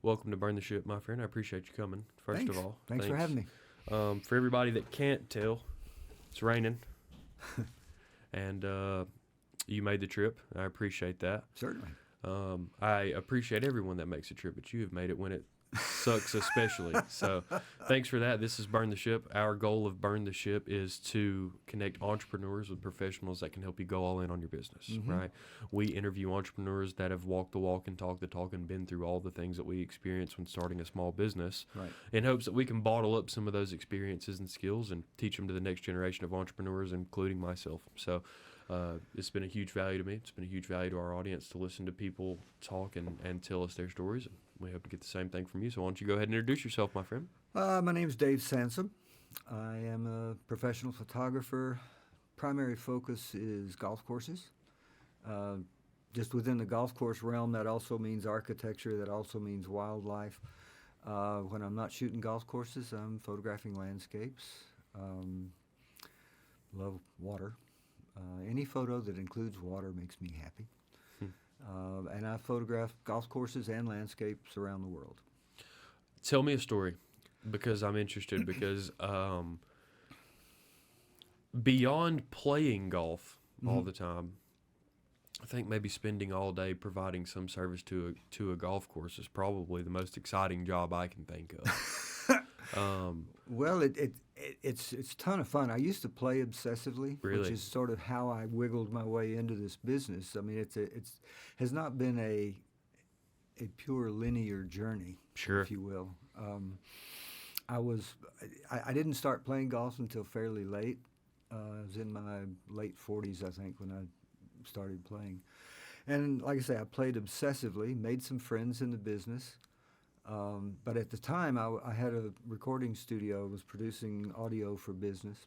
welcome to Burn the Ship, my friend. I appreciate you coming, first Thanks. of all. Thanks for having me. For everybody that can't tell, it's raining. And you made the trip. I appreciate that. Certainly. I appreciate everyone that makes a trip, but you have made it when it sucks especially. So thanks for that. This is Burn the Ship. Our goal of Burn the Ship is to connect entrepreneurs with professionals that can help you go all in on your business, right? We interview entrepreneurs that have walked the walk and talked the talk and been through all the things that we experience when starting a small business, Right. in hopes that we can bottle up some of those experiences and skills and teach them to the next generation of entrepreneurs, including myself. So it's been a huge value to me. It's been a huge value to our audience to listen to people talk and tell us their stories. And we hope to get the same thing from you. So why don't you go ahead and introduce yourself, my friend? My name is Dave Sansom. I am a professional photographer. Primary focus is golf courses. Just within the golf course realm, that also means architecture. That also means wildlife. When I'm not shooting golf courses, I'm photographing landscapes. Love water. Any photo that includes water makes me happy. And I photograph golf courses and landscapes around the world. Tell me a story, because I'm interested, because beyond playing golf all the time, I think maybe spending all day providing some service to a golf course is probably the most exciting job I can think of. Well, it's a ton of fun. I used to play obsessively, Really? which is sort of how I wiggled my way into this business. I mean, it's has not been a pure linear journey, Sure. if you will. I didn't start playing golf until fairly late. I was in my late 40s, I think, when I started playing. And like I say, I played obsessively, made some friends in the business. But at the time, I had a recording studio, was producing audio for business.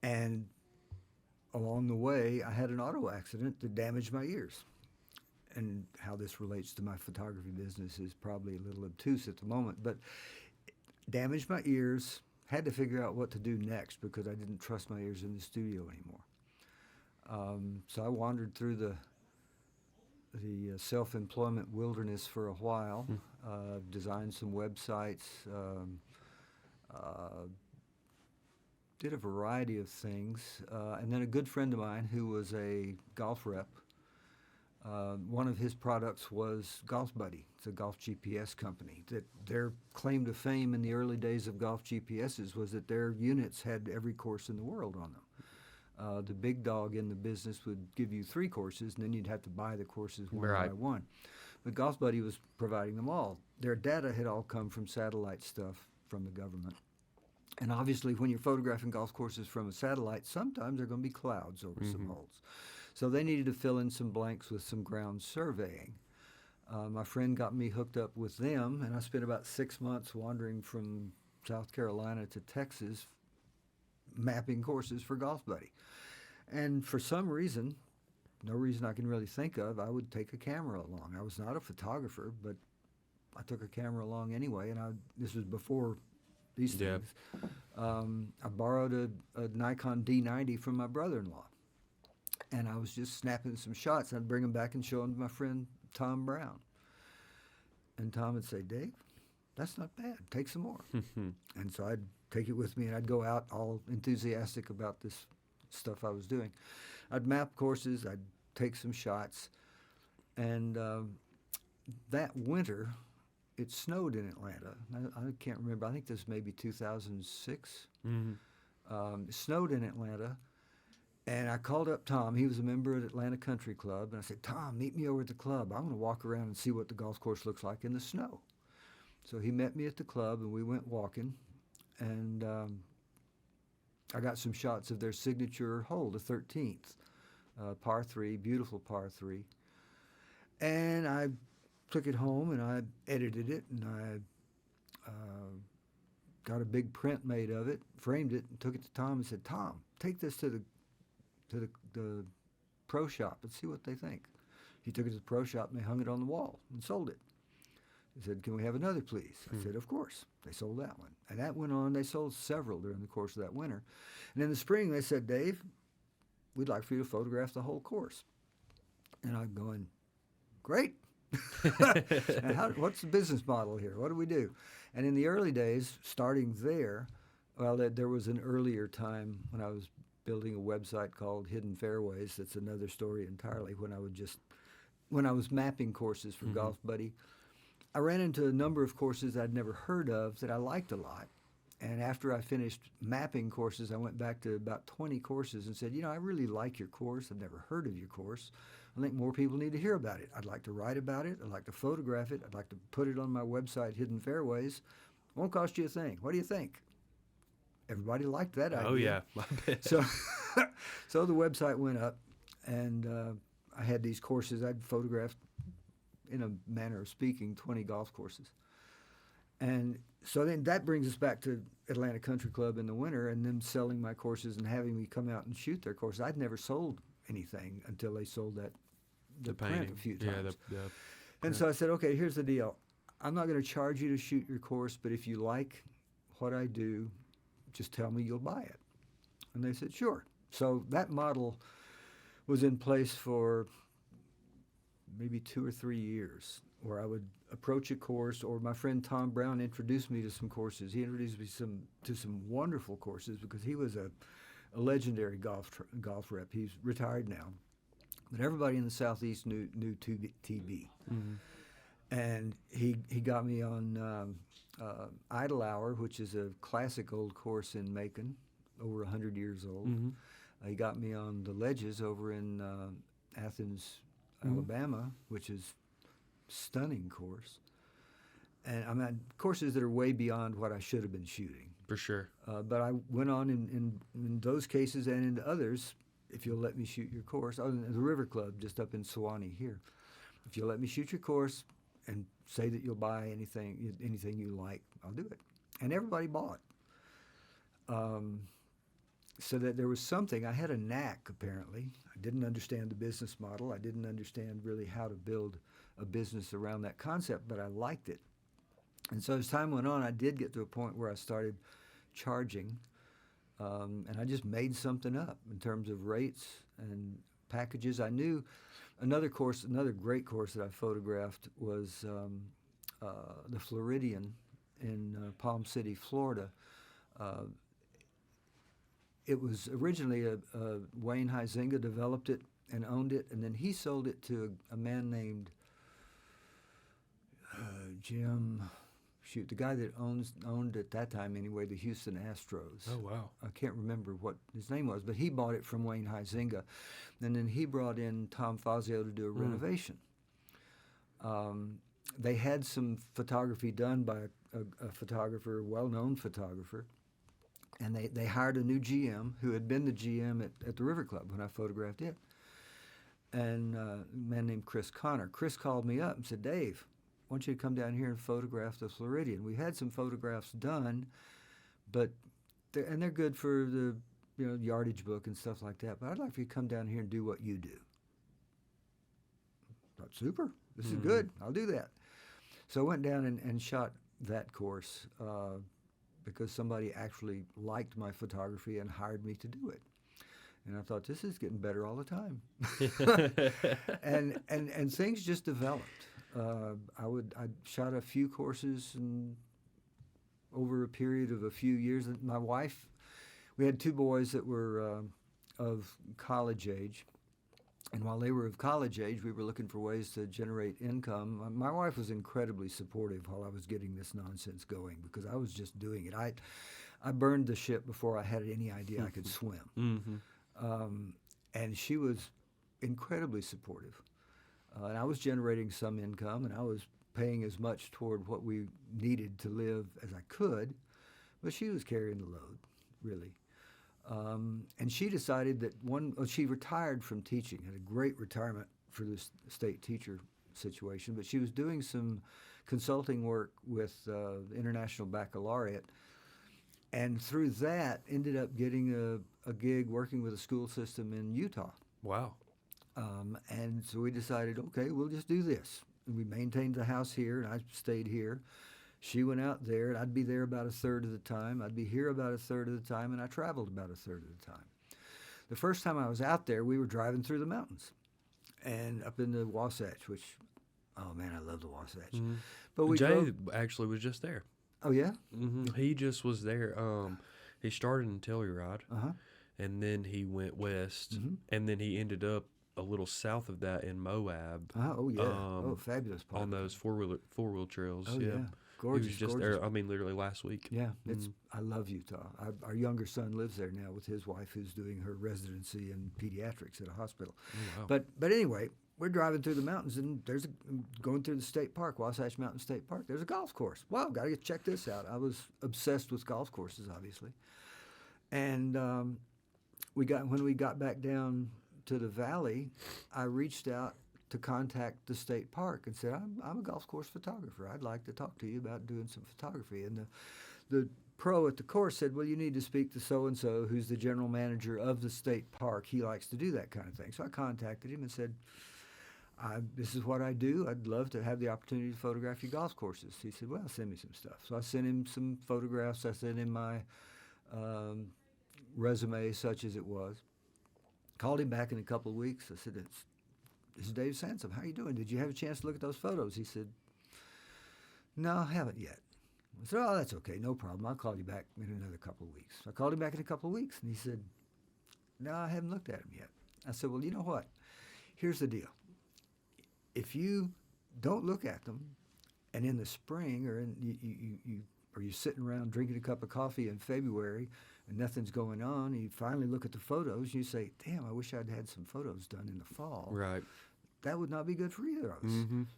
And along the way, I had an auto accident that damaged my ears. And how this relates to my photography business is probably a little obtuse at the moment, but damaged my ears, had to figure out what to do next because I didn't trust my ears in the studio anymore. So I wandered through the self-employment wilderness for a while, designed some websites, did a variety of things, and then a good friend of mine who was a golf rep, one of his products was Golf Buddy. It's a golf GPS company. That their claim to fame in the early days of golf GPSs was that their units had every course in the world on them. The big dog in the business would give you 3 courses, and then you'd have to buy the courses one by one. But Golf Buddy was providing them all. Their data had all come from satellite stuff from the government. And obviously, when you're photographing golf courses from a satellite, sometimes there are going to be clouds over some holes. So they needed to fill in some blanks with some ground surveying. My friend got me hooked up with them, and I spent about 6 months wandering from South Carolina to Texas mapping courses for Golf Buddy. And for some reason, no reason I can really think of, I would take a camera along. I was not a photographer, but I took a camera along anyway, and this was before these things. I borrowed a Nikon D90 from my brother-in-law, and I was just snapping some shots. I'd bring them back and show them to my friend Tom Brown. And Tom would say, "Dave, that's not bad. Take some more." And so I'd take it with me, and I'd go out all enthusiastic about this stuff I was doing. I'd map courses, I'd take some shots, and that winter, it snowed in Atlanta. I can't remember. I think this may be 2006. It snowed in Atlanta, and I called up Tom. He was a member at Atlanta Country Club, and I said, "Tom, meet me over at the club. I want to walk around and see what the golf course looks like in the snow." So he met me at the club, and we went walking, and I got some shots of their signature hole, the 13th, par 3, beautiful par 3. And I took it home, and I edited it, and I got a big print made of it, framed it, and took it to Tom and said, "Tom, take this to the pro shop and see what they think." He took it to the pro shop, and they hung it on the wall and sold it. He said, "Can we have another, please?" I said, "Of course." They sold that one. And that went on. They sold several during the course of that winter. And in the spring, they said, "Dave, we'd like for you to photograph the whole course." And I'm going, "Great. And what's the business model here? What do we do? And in the early days, starting there, well, there was an earlier time when I was building a website called Hidden Fairways. That's another story entirely. When I was mapping courses for Golf Buddy, I ran into a number of courses I'd never heard of that I liked a lot. And after I finished mapping courses, I went back to about 20 courses and said, I really like your course. I've never heard of your course. I think more people need to hear about it. I'd like to write about it. I'd like to photograph it. I'd like to put it on my website, Hidden Fairways. Won't cost you a thing. What do you think? Everybody liked that idea. Oh, yeah. I bet. So the website went up, and I had these courses. I'd photographed, in a manner of speaking, 20 golf courses. And so then that brings us back to Atlanta Country Club in the winter and them selling my courses and having me come out and shoot their courses. I'd never sold anything until they sold the print painting. a few Yeah, times. and so I said, okay, here's the deal. I'm not going to charge you to shoot your course, but if you like what I do, just tell me you'll buy it. And they said, sure. So that model was in place for maybe 2 or 3 years, where I would approach a course, or my friend Tom Brown introduced me to some courses. He introduced me to some wonderful courses because he was a legendary golf rep. He's retired now, but everybody in the Southeast knew TB. And he got me on Idle Hour, which is a classic old course in Macon, over 100 years old. He got me on the Ledges over in Athens, Alabama, which is stunning course. And I mean, courses that are way beyond what I should have been shooting. For sure. But I went on in those cases and in others, if you'll let me shoot your course. Oh, the River Club just up in Sewanee here. If you'll let me shoot your course and say that you'll buy anything you like, I'll do it. And everybody bought. So that there was something. I had a knack, apparently. I didn't understand the business model. I didn't understand really how to build a business around that concept, but I liked it. And so as time went on, I did get to a point where I started charging, and I just made something up in terms of rates and packages. I knew another great course that I photographed was the Floridian in Palm City, Florida. It was originally Wayne Huizinga developed it and owned it, and then he sold it to a man named Jim. Shoot, the guy that owned at that time anyway, the Houston Astros. Oh, wow. I can't remember what his name was, but he bought it from Wayne Huizinga. And then he brought in Tom Fazio to do a renovation. They had some photography done by a photographer, a well-known photographer, and they hired a new GM who had been the GM at the River Club when I photographed it, and a man named Chris Connor. Chris called me up and said, Dave, I want you to come down here and photograph the Floridian. We had some photographs done, but they're good for the yardage book and stuff like that. But I'd like for you to come down here and do what you do. I thought, super, this is good. I'll do that. So I went down and shot that course because somebody actually liked my photography and hired me to do it. And I thought, this is getting better all the time. and things just developed. I shot a few courses and over a period of a few years. My wife, we had 2 boys that were of college age. And while they were of college age, we were looking for ways to generate income. My wife was incredibly supportive while I was getting this nonsense going because I was just doing it. I burned the ship before I had any idea I could swim. And she was incredibly supportive. And I was generating some income, and I was paying as much toward what we needed to live as I could, but she was carrying the load, really. And she decided that she retired from teaching, had a great retirement for this state teacher situation, but she was doing some consulting work with the International Baccalaureate, and through that ended up getting a gig working with a school system in Utah. Wow. And so we decided, okay, we'll just do this. And we maintained the house here, and I stayed here. She went out there, and I'd be there about a third of the time. I'd be here about a third of the time, and I traveled about a third of the time. The first time I was out there, we were driving through the mountains and up in the Wasatch, which Oh man, I love the Wasatch. Mhm. But we Jay drove. actually was just there. Oh yeah. He just was there. He started in Telluride, Uh huh. and then he went west, Mm-hmm. and then he ended up a little south of that in Moab. Oh yeah. Oh, Um, fabulous part. on those four wheel trails. Oh Yeah, yeah. he Gorgeous. was just gorgeous. there. I mean, literally last week. Yeah, I love Utah. Our younger son lives there now with his wife, who's doing her residency in pediatrics at a hospital. Oh, wow. But anyway, we're driving through the mountains, and going through the state park, Wasatch Mountain State Park. There's a golf course. Wow, got to check this out. I was obsessed with golf courses, obviously, and when we got back down to the valley, I reached out to contact the state park and said, I'm a golf course photographer. I'd like to talk to you about doing some photography. And the pro at the course said, well, you need to speak to so-and-so, who's the general manager of the state park. He likes to do that kind of thing. So I contacted him and said, this is what I do. I'd love to have the opportunity to photograph your golf courses. He said, well, send me some stuff. So I sent him some photographs. I sent him my resume, such as it was. Called him back in a couple of weeks. I said, this is Dave Sansom. How you doing? Did you have a chance to look at those photos? He said, no, I haven't yet. I said, oh, that's okay. No problem. I'll call you back in another couple of weeks. I called him back in a couple of weeks, and he said, no, I haven't looked at them yet. I said, well, you know what? Here's the deal. If you don't look at them, and in the spring or you're sitting around drinking a cup of coffee in February and nothing's going on, and you finally look at the photos, you say, damn, I wish I'd had some photos done in the fall. Right. That would not be good for either of us.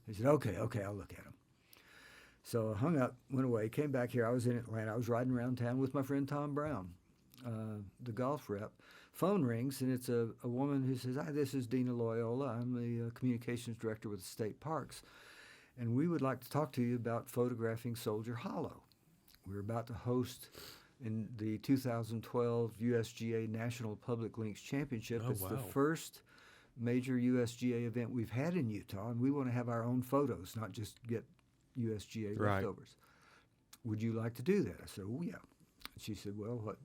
He said, okay, I'll look at them. So I hung up, went away, came back here. I was in Atlanta. I was riding around town with my friend Tom Brown, the golf rep. Phone rings, and it's a woman who says, hi, this is Dina Loyola. I'm the communications director with the state parks, and we would like to talk to you about photographing Soldier Hollow. We're about to host in the 2012 USGA National Public Links Championship. Oh, It's the wow. first major USGA event we've had in Utah, and we want to have our own photos, not just get USGA Right. leftovers. Would you like to do that? I said, oh, yeah. She said, well,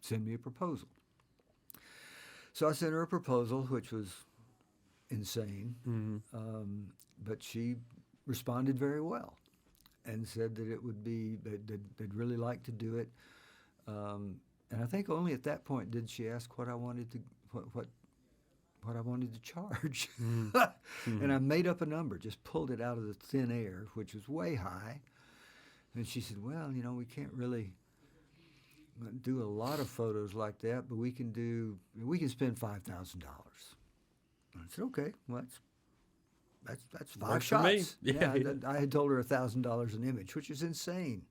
send me a proposal. So I sent her a proposal, which was insane, but she responded very well and said that it would be, they'd really like to do it. And I think only at that point did she ask what I wanted to, what I wanted to charge. And I made up a number, just pulled it out of the thin air, which was way high. And she said, well, we can't really do a lot of photos like that, but we can spend $5,000. I said, okay, well, that's five Works for me. shots. Yeah, yeah. I had told her $1,000 an image, which is insane.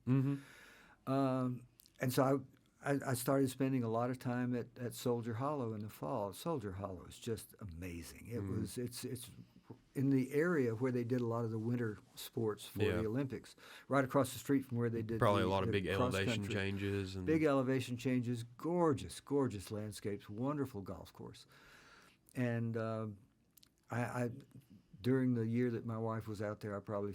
And so I started spending a lot of time at Soldier Hollow in the fall. Soldier Hollow is just amazing. It's in the area where they did a lot of the winter sports for the Olympics, right across the street from where they did Probably a lot of the big elevation cross-country. changes. And Big elevation changes, gorgeous landscapes, wonderful golf course. And I during the year that my wife was out there, I probably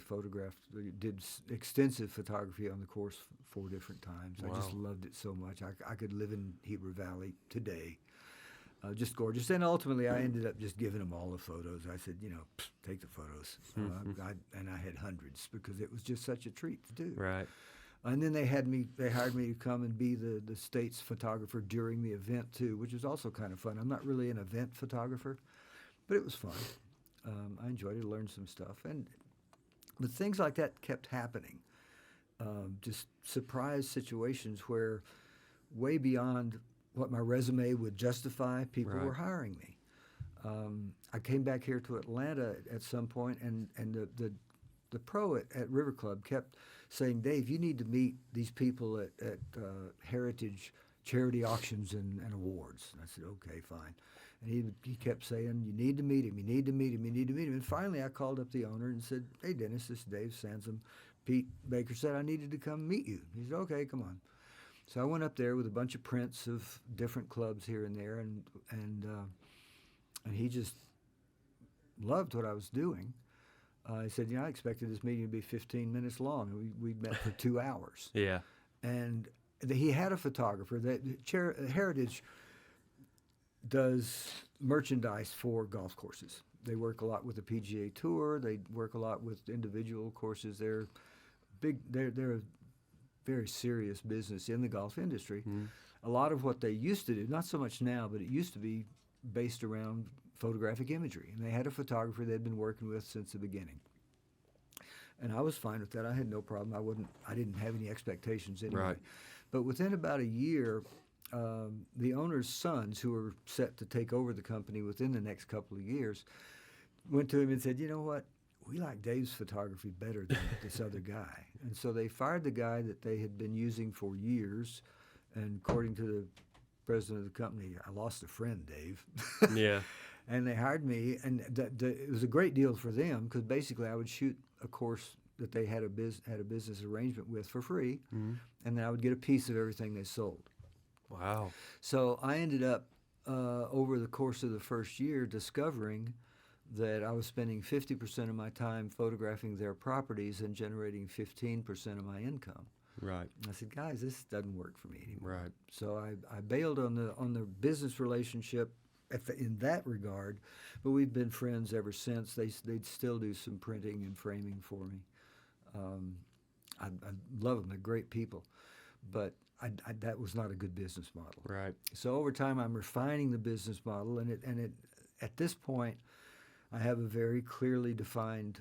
did extensive photography on the course 4 different times. Wow. I just loved it so much. I could live in Heber Valley today. Just gorgeous. And ultimately, I ended up just giving them all the photos. I said, take the photos. And I had hundreds because it was just such a treat to do. Right. And then they hired me to come and be the state's photographer during the event too, which was also kind of fun. I'm not really an event photographer, but it was fun. I enjoyed it, learned some stuff. But things like that kept happening. Just surprise situations where way beyond what my resume would justify, people Right. were hiring me. I came back here to Atlanta at some point, and the pro at River Club kept saying, Dave, you need to meet these people at heritage charity auctions and awards. And I said, okay, fine. And he kept saying, you need to meet him, you need to meet him, you need to meet him. And finally I called up the owner and said, hey, Dennis, this is Dave Sansom. Pete Baker said I needed to come meet you. He said, okay, come on. So I went up there with a bunch of prints of different clubs here and there, and he just loved what I was doing. He said, I expected this meeting to be 15 minutes long, and we met for 2 hours. Yeah. And he had a photographer. Heritage does merchandise for golf courses. They work a lot with the PGA Tour. They work a lot with individual courses. They're big. They're a very serious business in the golf industry. A lot of what they used to do, not so much now, but it used to be based around photographic imagery, and they had a photographer they'd been working with since the beginning. And I was fine with that. I had no problem. I didn't have any expectations anyway. Right. But within about a year, the owner's sons, who were set to take over the company within the next couple of years, went to him and said, "You know what? We like Dave's photography better than this other guy." And so they fired the guy that they had been using for years. And according to the president of the company, I lost a friend, Dave. Yeah. And they hired me, and it was a great deal for them because basically I would shoot a course that they had a business arrangement with for free, and then I would get a piece of everything they sold. Wow. So I ended up over the course of the first year discovering that I was spending 50% of my time photographing their properties and generating 15% of my income. Right. And I said, "Guys, this doesn't work for me anymore." Right. So I bailed on the business relationship in that regard, but we've been friends ever since. They'd still do some printing and framing for me. I love them; they're great people, but that was not a good business model. Right. So over time, I'm refining the business model, and it at this point, I have a very clearly defined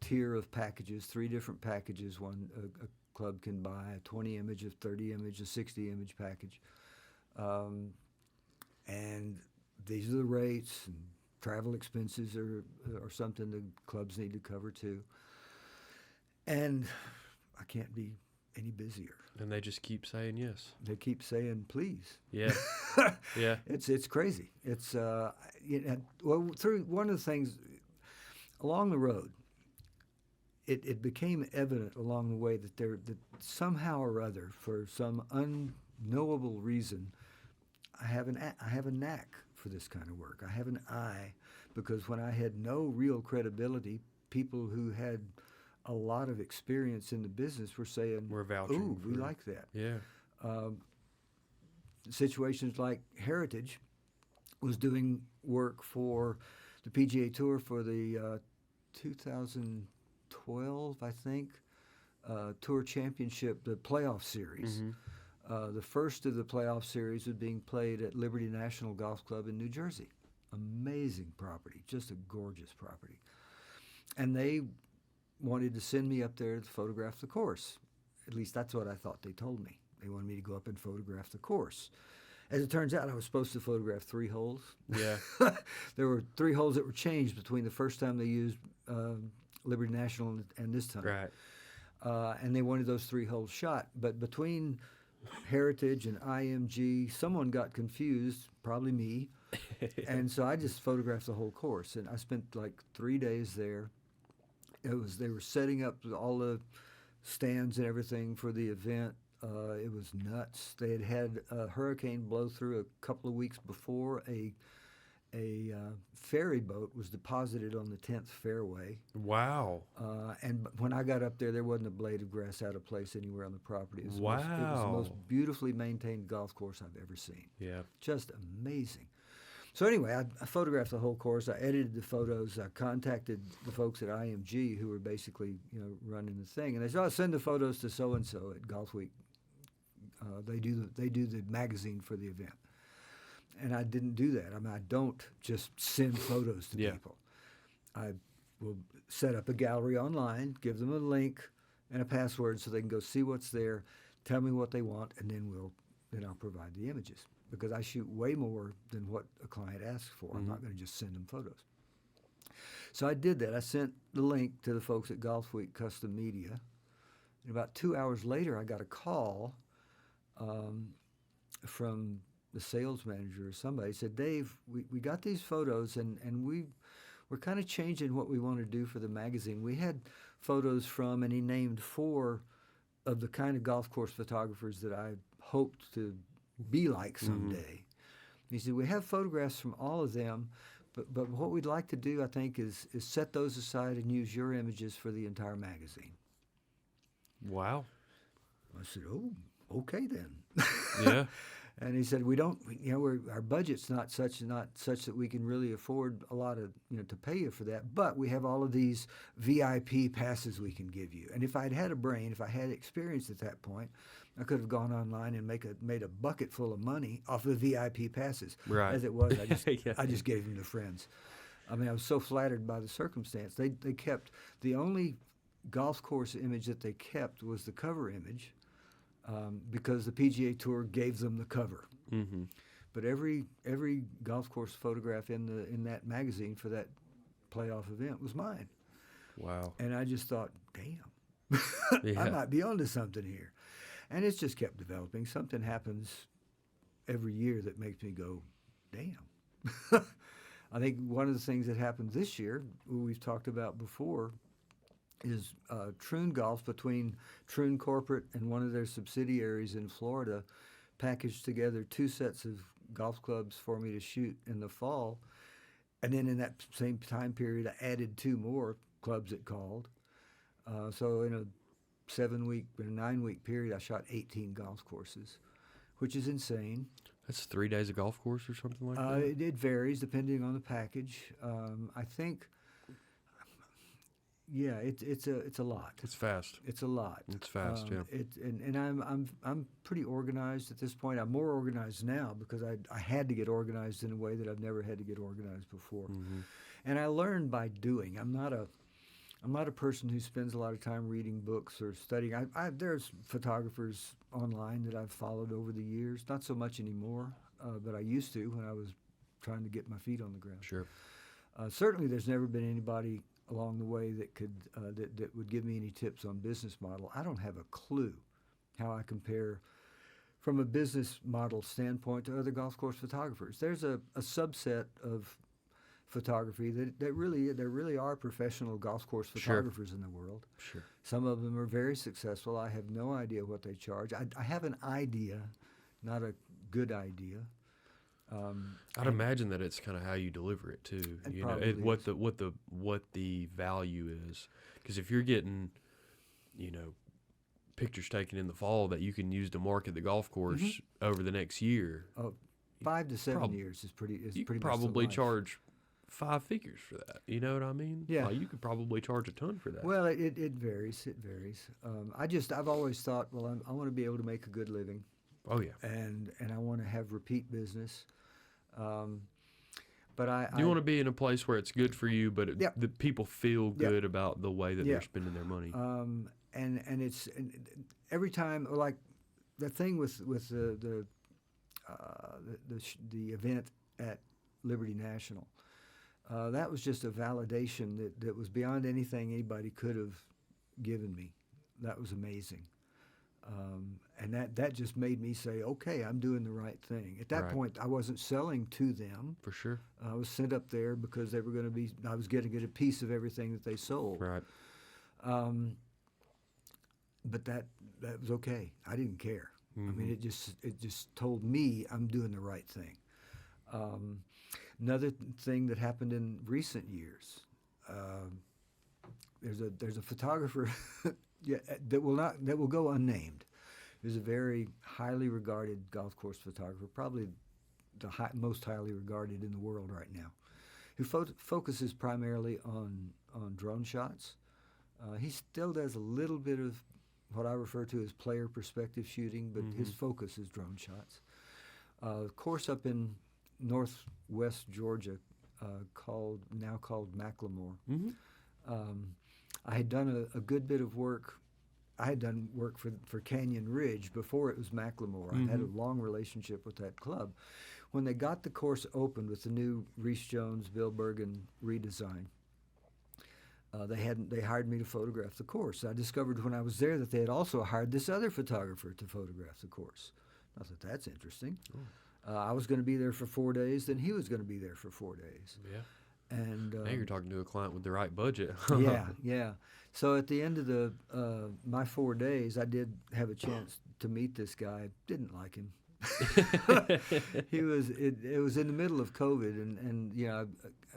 tier of packages, 3 different packages. One a club can buy: a 20 image, a 30 image, a 60 image package. And these are the rates, and travel expenses are something the clubs need to cover too. And I can't be any busier. And they just keep saying yes. They keep saying, "Please." Yeah. Yeah. It's crazy. It's well, through one of the things along the road, it became evident along the way that somehow or other, for some unknowable reason, I have a knack for this kind of work. I have an eye, because when I had no real credibility, people who had a lot of experience in the business were saying, We're vouching "Ooh, we for- like that." Yeah. Situations like Heritage was doing work for the PGA Tour for the 2012, I think, Tour Championship, the playoff series. The first of the playoff series was being played at Liberty National Golf Club in New Jersey. Amazing property, just a gorgeous property. And they wanted to send me up there to photograph the course. At least that's what I thought they told me. They wanted me to go up and photograph the course. As it turns out, I was supposed to photograph 3 holes. Yeah. There were 3 holes that were changed between the first time they used Liberty National and this time. Right. And they wanted those 3 holes shot. But between Heritage and IMG, someone got confused, probably me. And so I just photographed the whole course. And I spent like 3 days there. They were setting up all the stands and everything for the event. It was nuts. They had a hurricane blow through a couple of weeks before. A ferry boat was deposited on the 10th fairway. Wow. And when I got up there, there wasn't a blade of grass out of place anywhere on the property. It was Wow. it was the most beautifully maintained golf course I've ever seen. Yeah. Just amazing. So anyway, I photographed the whole course. I edited the photos. I contacted the folks at IMG who were basically, running the thing, and they said, "Oh, send the photos to so and so at Golf Week. They do the magazine for the event." And I didn't do that. I mean, I don't just send photos to Yeah. people. I will set up a gallery online, give them a link and a password so they can go see what's there, tell me what they want, and then I'll provide the images. Because I shoot way more than what a client asks for. I'm not going to just send them photos. So I did that. I sent the link to the folks at Golf Week Custom Media. And about 2 hours later, I got a call from the sales manager or somebody. Said, "Dave, we got these photos, and we're kind of changing what we want to do for the magazine. We had photos from," and he named 4 of the kind of golf course photographers that I hoped to be like someday. He said, "We have photographs from all of them, but what we'd like to do, I think, is set those aside and use your images for the entire magazine." Wow. I said, "Oh, okay then." Yeah. And he said, we don't, our budget's not such that we can really afford a lot of, to pay you for that. But we have all of these VIP passes we can give you. And if I'd had a brain, if I had experience at that point, I could have gone online and made a bucket full of money off of VIP passes. Right. As it was, Yeah. I just gave them to friends. I mean, I was so flattered by the circumstance. They kept, the only golf course image that they kept was the cover image. Because the PGA Tour gave them the cover. Mm-hmm. But every golf course photograph in that magazine for that playoff event was mine. Wow. And I just thought, damn, Yeah. I might be onto something here. And it's just kept developing. Something happens every year that makes me go, damn. I think one of the things that happened this year, we've talked about before, is Troon Golf, between Troon Corporate and one of their subsidiaries in Florida, packaged together 2 sets of golf clubs for me to shoot in the fall. And then in that same time period, I added 2 more clubs it called. So in a 9-week period, I shot 18 golf courses, which is insane. That's 3 days of golf course or something like that? It varies depending on the package. I think... Yeah, it's a lot. It's fast. It's a lot. It's fast, yeah. And I'm pretty organized at this point. I'm more organized now because I had to get organized in a way that I've never had to get organized before. Mm-hmm. And I learned by doing. I'm not a person who spends a lot of time reading books or studying. There's photographers online that I've followed over the years. Not so much anymore, but I used to when I was trying to get my feet on the ground. Sure. Certainly, there's never been anybody along the way that could that would give me any tips on business model. I don't have a clue how I compare from a business model standpoint to other golf course photographers. There's a subset of photography that really are professional golf course photographers in the world. Sure. Some of them are very successful. I have no idea what they charge. I have an idea, not a good idea. I'd imagine that it's kind of how you deliver it too. It What the value is, because if you're getting, pictures taken in the fall that you can use to market the golf course over the next year, 5 to 7 years is pretty. You pretty could much the probably life. charge 5 figures for that. You know what I mean? Yeah. Like, you could probably charge a ton for that. Well, it varies. It varies. I've always thought, well, I want to be able to make a good living. Oh yeah. And I want to have repeat business. But you want to be in a place where it's good for you, but the people feel Yep. good about the way that they're spending their money. And it's every time, like the thing with the event at Liberty National, that was just a validation that was beyond anything anybody could have given me. That was amazing. And that just made me say, okay, I'm doing the right thing. At that point, I wasn't selling to them. For sure. I was sent up there because I was going to get a piece of everything that they sold. Right. But that was okay. I didn't care. Mm-hmm. I mean, it just told me I'm doing the right thing. Another thing that happened in recent years, there's a photographer that will go unnamed. There's a very highly regarded golf course photographer, probably the most highly regarded in the world right now, who focuses primarily on drone shots. He still does a little bit of what I refer to as player perspective shooting, but his focus is drone shots. Course up in northwest Georgia called Macklemore. Mm-hmm. I had done a good bit of work. I had done work for Canyon Ridge before it was Macklemore. I had a long relationship with that club. When they got the course opened with the new Reese Jones, Bill Bergen redesign, they hired me to photograph the course. I discovered when I was there that they had also hired this other photographer to photograph the course. I thought, that's interesting. I was going to be there for 4 days, then he was going to be there for 4 days. Yeah. And now you're talking to a client with the right budget. yeah. So at the end of my 4 days, I did have a chance to meet this guy. Didn't like him. It was in the middle of COVID, and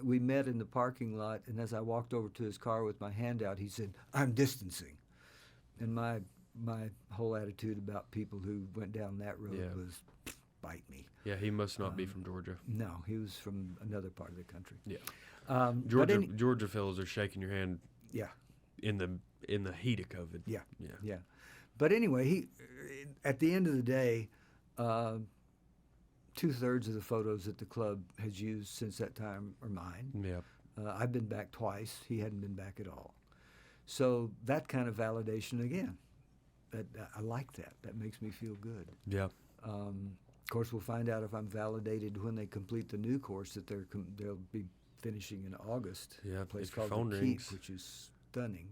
we met in the parking lot. And as I walked over to his car with my hand out, he said, "I'm distancing." And my whole attitude about people who went down that road was, bite me. Yeah, he must not be from Georgia. No, he was from another part of the country. Yeah. Georgia, Georgia fellows are shaking your hand yeah, in the heat of COVID. yeah, Yeah. yeah. But anyway, he, at the end of the day, 2/3 of the photos that the club has used since that time are mine. Yeah. I've been back twice. He hadn't been back at all. So that kind of validation again, I like that. That makes me feel good. Yeah. Of course, we'll find out if I'm validated when they complete the new course that they'll be finishing in August. Yeah, A place if your called phone the rings. Keep, which is stunning.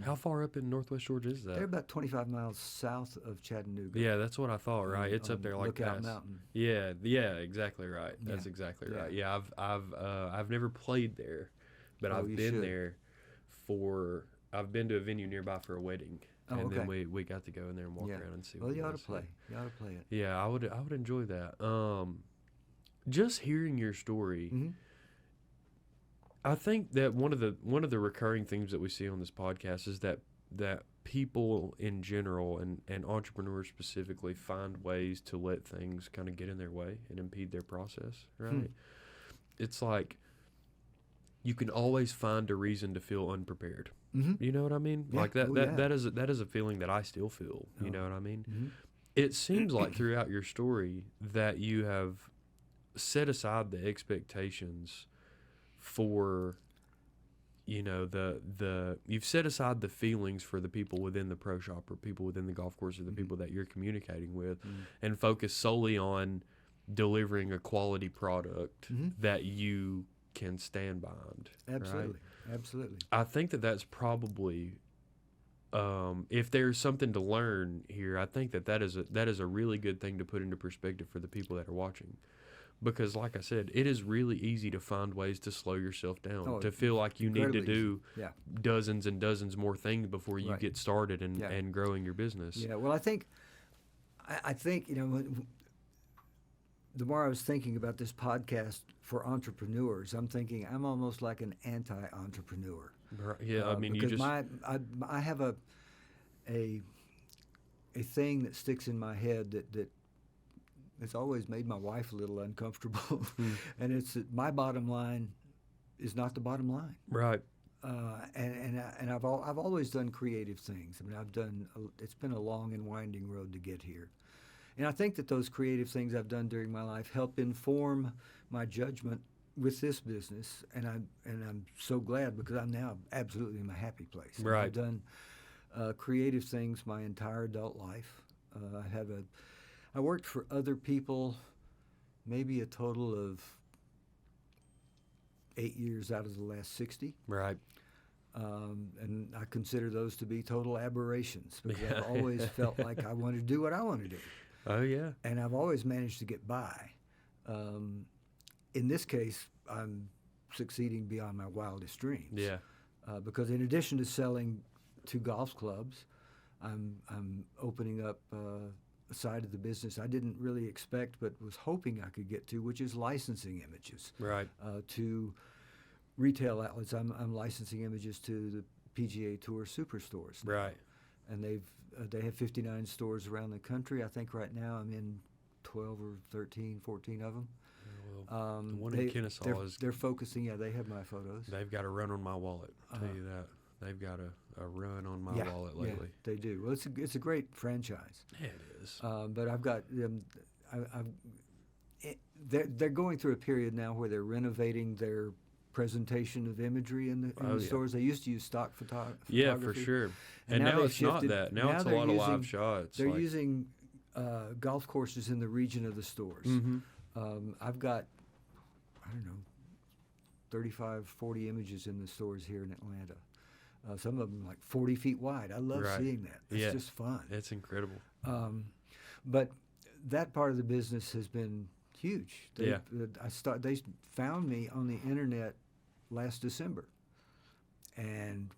How far up in Northwest Georgia is that? They're about 25 miles south of Chattanooga. Yeah, that's what I thought. Right, it's up there like Lookout past. Mountain. Yeah, exactly right. That's Yeah. exactly Yeah. right. Yeah, I've never played there, but Oh, I've you been should. there for. I've been to a venue nearby for a wedding, Oh, and then okay. we got to go in there and walk Yeah. around and see. Well, what you it ought to was. play. You ought to play it. Yeah, I would enjoy that. Just hearing your story, Mm-hmm. I think that one of the recurring themes that we see on this podcast is that people in general and entrepreneurs specifically find ways to let things kind of get in their way and impede their process, right? It's like you can always find a reason to feel unprepared. Mm-hmm. You know what I mean? Yeah. Like that Oh, that, yeah. that is a feeling that I still feel. You Oh. know what I mean? Mm-hmm. It seems like throughout your story that you have set aside the expectations for, you know, you've set aside the feelings for the people within the pro shop or people within the golf course or the people that you're communicating with, and focus solely on delivering a quality product that you can stand behind. Absolutely. Right? Absolutely. I think that that's probably, if there's something to learn here, I think that is a really good thing to put into perspective for the people that are watching. Because, like I said, it is really easy to find ways to slow yourself down, Oh, to feel like you need to incredibly do Yeah. dozens and dozens more things before you Right. get started and, Yeah. and growing your business. Yeah. Well, I think, you know, the more I was thinking about this podcast for entrepreneurs, I'm thinking I'm almost like an anti-entrepreneur. Right. Yeah, I mean, you because just I have a thing that sticks in my head that it's always made my wife a little uncomfortable, and it's that my bottom line is not the bottom line. right. And I've always done creative things. I mean, it's been a long and winding road to get here, and I think that those creative things I've done during my life help inform my judgment with this business, and I'm so glad because I'm now absolutely in a happy place. Right. I've done creative things my entire adult life. I worked for other people, maybe a total of 8 years out of the last 60. Right. And I consider those to be total aberrations because Yeah. I've always felt like I wanted to do what I want to do. Oh, yeah. And I've always managed to get by. In this case, I'm succeeding beyond my wildest dreams. Yeah. Because in addition to selling to golf clubs, I'm opening up a side of the business I didn't really expect but was hoping I could get to, which is licensing images Right. to retail outlets. I'm licensing images to the PGA Tour superstores now. Right. And they have 59 stores around the country. I think right now I'm in 12 or 13, 14 of them. Well, the one in Kennesaw they're focusing. Yeah, they have my photos. they've got a run on my wallet. I'll tell you that. They've got a run on my Yeah, wallet lately. Yeah, they do. Well, it's a great franchise. Yeah, it is. But I've got they're going through a period now where they're renovating their presentation of imagery in the stores. They used to use stock photography. Yeah, for sure. And now they've it's not shifted. that. Now it's a they're lot of using- live shots. They're like, using golf courses in the region of the stores. I've got, I don't know, 35, 40 images in the stores here in Atlanta. Some of them like 40 feet wide. I love Right. seeing that. It's Yeah. just fun. It's incredible. But that part of the business has been huge. Yeah. They found me on the internet last December, and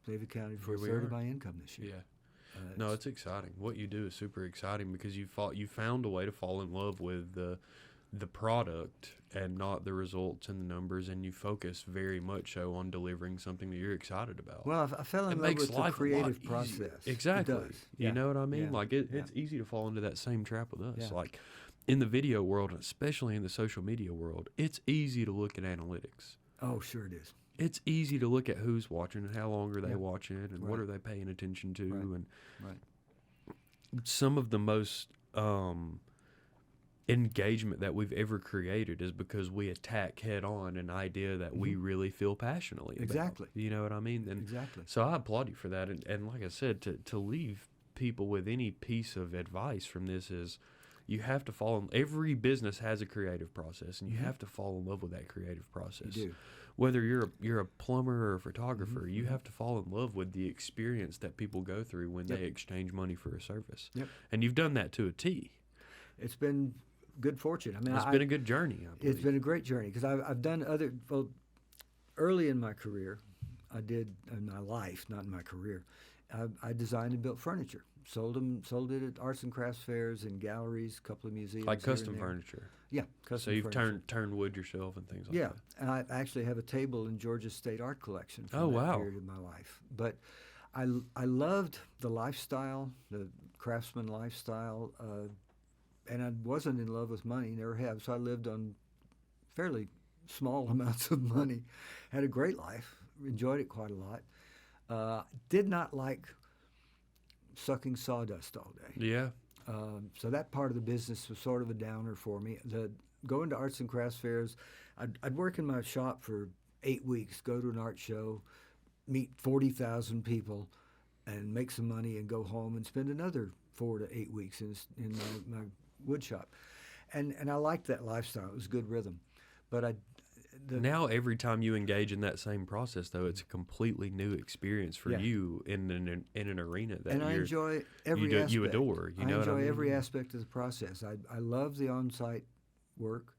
they've accounted for Here a we third are. of my income this year. Yeah. No, it's exciting. What you do is super exciting because you found a way to fall in love with the product and not the results and the numbers, and you focus very much so on delivering something that you're excited about. Well, I fell in It love makes with the life a lot creative easier. process. Exactly. It does. You Yeah. know what I mean? Yeah. Like it's easy to fall into that same trap with us. Yeah. Like in the video world, especially in the social media world, it's easy to look at analytics. Oh, sure it is. It's easy to look at who's watching and how long are they Yeah. watching and what Right. are they paying attention to. Right. And Right. some of the most engagement that we've ever created is because we attack head on an idea that we really feel passionately about. Exactly. You know what I mean? And Exactly. so I applaud you for that. And like I said, to leave people with any piece of advice from this is you have to fall in, every business has a creative process, and you have to fall in love with that creative process. You do. Whether you're a plumber or a photographer, you have to fall in love with the experience that people go through when they exchange money for a service. Yep. And you've done that to a T. It's been good fortune. I mean, It's been a good journey, I believe. It's been a great journey because I've done other, well, early in my career, I did, in my life, not in my career, I designed and built furniture. Sold it at arts and crafts fairs and galleries, a couple of museums. Like here and custom there. furniture. Yeah, custom So you've furniture. turned wood yourself and things like Yeah, that. and I actually have a table in Georgia State Art Collection from Oh, that wow. period of my life. But I loved the lifestyle, the craftsman lifestyle, and I wasn't in love with money, never have. So I lived on fairly small amounts of money, had a great life, enjoyed it quite a lot. Did not like sucking sawdust all day. Yeah. So that part of the business was sort of a downer for me. Going to arts and crafts fairs, I'd work in my shop for 8 weeks, go to an art show, meet 40,000 people, and make some money and go home and spend another 4 to 8 weeks in my wood shop. And I liked that lifestyle. It was good rhythm. But Now every time you engage in that same process, though, it's a completely new experience for Yeah. you in an arena that and I enjoy every you aspect. adore. You know I what I enjoy mean? every aspect of the process. I love the on-site work.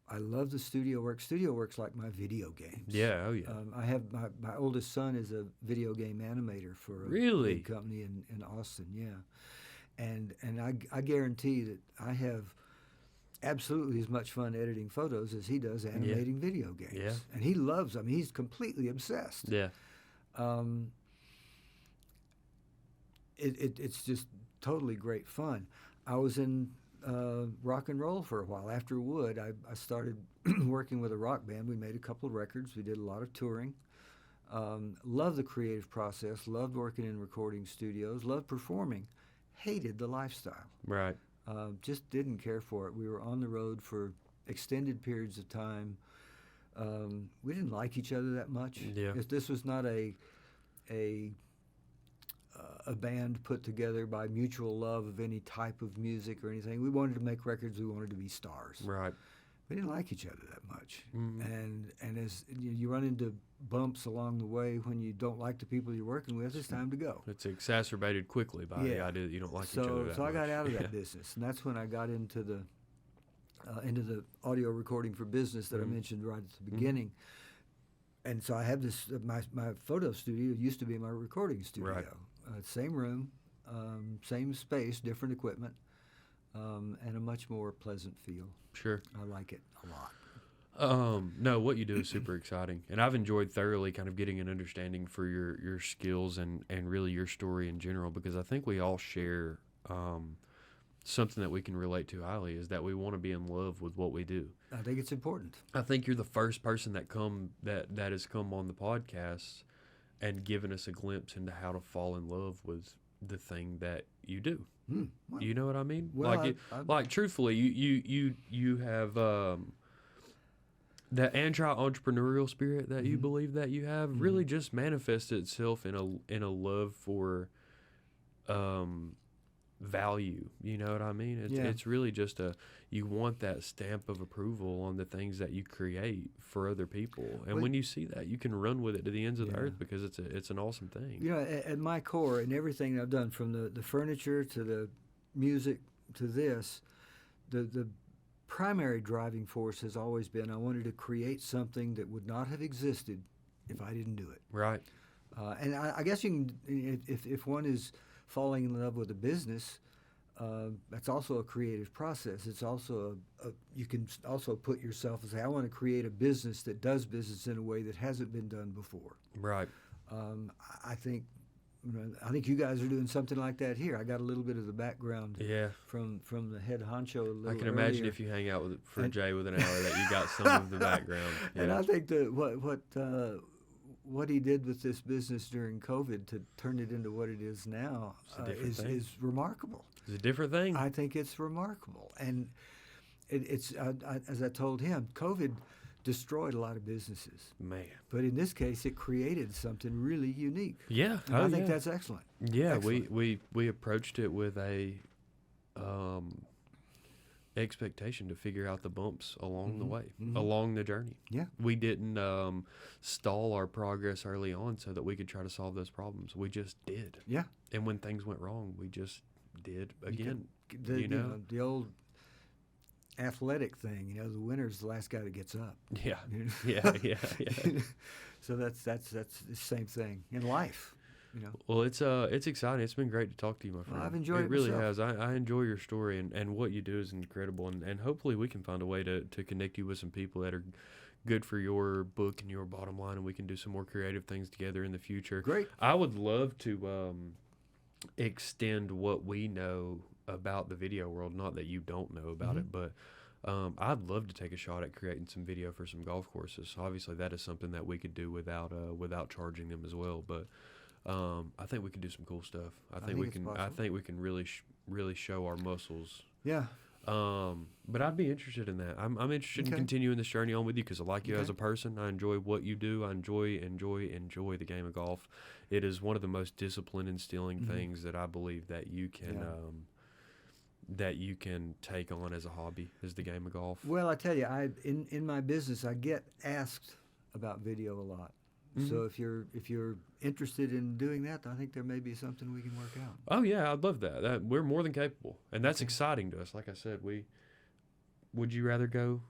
I love the studio work. Studio work's like my video games. Yeah. Oh yeah. I have my oldest son is a video game animator for a Really? big company in Austin. Yeah, and I guarantee that I have absolutely as much fun editing photos as he does animating video games. Yeah. And he loves them. He's completely obsessed. Yeah. It's just totally great fun. I was in rock and roll for a while. After Wood, I started working with a rock band. We made a couple of records. We did a lot of touring. Loved the creative process. Loved working in recording studios. Loved performing. Hated the lifestyle. Right. Just didn't care for it. We were on the road for extended periods of time. We didn't like each other that much. Yeah. This was not a band put together by mutual love of any type of music or anything. We wanted to make records. We wanted to be stars. Right. We didn't like each other that much. Mhm. And as you run into bumps along the way when you don't like the people you're working with, it's time to go. It's exacerbated quickly by the Yeah. idea that you don't like each other that So I got much. out of that Yeah. business, and that's when I got into the audio recording for business that I mentioned right at the beginning. And so I have this my photo studio used to be my recording studio. Right. Same room, same space, different equipment, and a much more pleasant feel. Sure. I like it a lot. No, what you do is super exciting, and I've enjoyed thoroughly kind of getting an understanding for your skills and really your story in general, because I think we all share something that we can relate to highly, is that we want to be in love with what we do. I think it's important. I think you're the first person that has come on the podcast and given us a glimpse into how to fall in love with the thing that you do. Well, You know what I mean? Well, like, I- like truthfully, you have that anti-entrepreneurial spirit that you believe that you have really just manifests itself in a love for value. You know what I mean? It's really just you want that stamp of approval on the things that you create for other people, and Well, when you see that, you can run with it to the ends of the Yeah. earth, because it's an awesome thing. You know, at my core, in everything I've done, from the furniture to the music to this, the primary driving force has always been I wanted to create something that would not have existed if I didn't do it. Right. And I guess you can, if one is falling in love with a business, That's also a creative process. It's also you can also put yourself and say, I want to create a business that does business in a way that hasn't been done before. Right. I think I think you guys are doing something like that here. I got a little bit of the background Yeah. from the head honcho a little I can imagine earlier. if you hang out for Jay with an hour that you got some of the background. And Yeah. I think what he did with this business during COVID to turn it into what it is now It's a different thing. is remarkable. It's a different thing. I think it's remarkable. And it's as I told him, COVID destroyed a lot of businesses. Man. But in this case, it created something really unique. Yeah. And I think that's excellent. Yeah, Excellent. we approached it with a expectation to figure out the bumps along the way, along the journey. Yeah. We didn't stall our progress early on so that we could try to solve those problems. We just did. Yeah. And when things went wrong, we just did again. The, the old athletic thing, the winner's the last guy that gets up. Yeah. You know? Yeah. So that's the same thing in life. Well, it's exciting. It's been great to talk to you, my friend. I've enjoyed it It really myself. has. I enjoy your story, and what you do is incredible. And hopefully we can find a way to connect you with some people that are good for your book and your bottom line, and we can do some more creative things together in the future. Great. I would love to extend what we know about the video world. Not that you don't know about it, but I'd love to take a shot at creating some video for some golf courses. Obviously, that is something that we could do without charging them as well. But I think we can do some cool stuff. I think we it's can. I possible. think we can really show our muscles. Yeah. But I'd be interested in that. I'm interested in Okay. continuing this journey on with you because I like you as Okay. a person. I enjoy what you do. I enjoy the game of golf. It is one of the most discipline instilling things that I believe that you can that you can take on as a hobby, is the game of golf. Well, I tell you, in my business, I get asked about video a lot. So if you're interested in doing that, I think there may be something we can work out. Oh yeah, I'd love that. We're more than capable, and that's exciting to us. Like I said, would you rather go?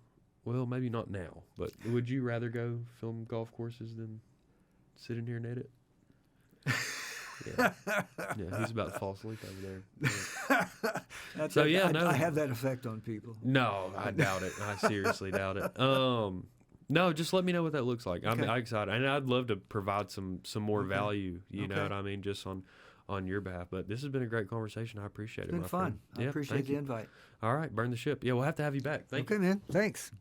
Well, maybe not now, but would you rather go film golf courses than sit in here and edit? Yeah, he's about to fall asleep over there. So yeah, no, I have that effect on people. no, I doubt it. I seriously doubt it. No, just let me know what that looks like. I'm Okay. excited, and I'd love to provide some more value. You know Okay. what I mean, just on your behalf. But this has been a great conversation. I appreciate It's it. been my fun. friend. I Yeah, appreciate thank the you. invite. All right, burn the ship. Yeah, we'll have to have you back. Thank you. Okay, man. Thanks.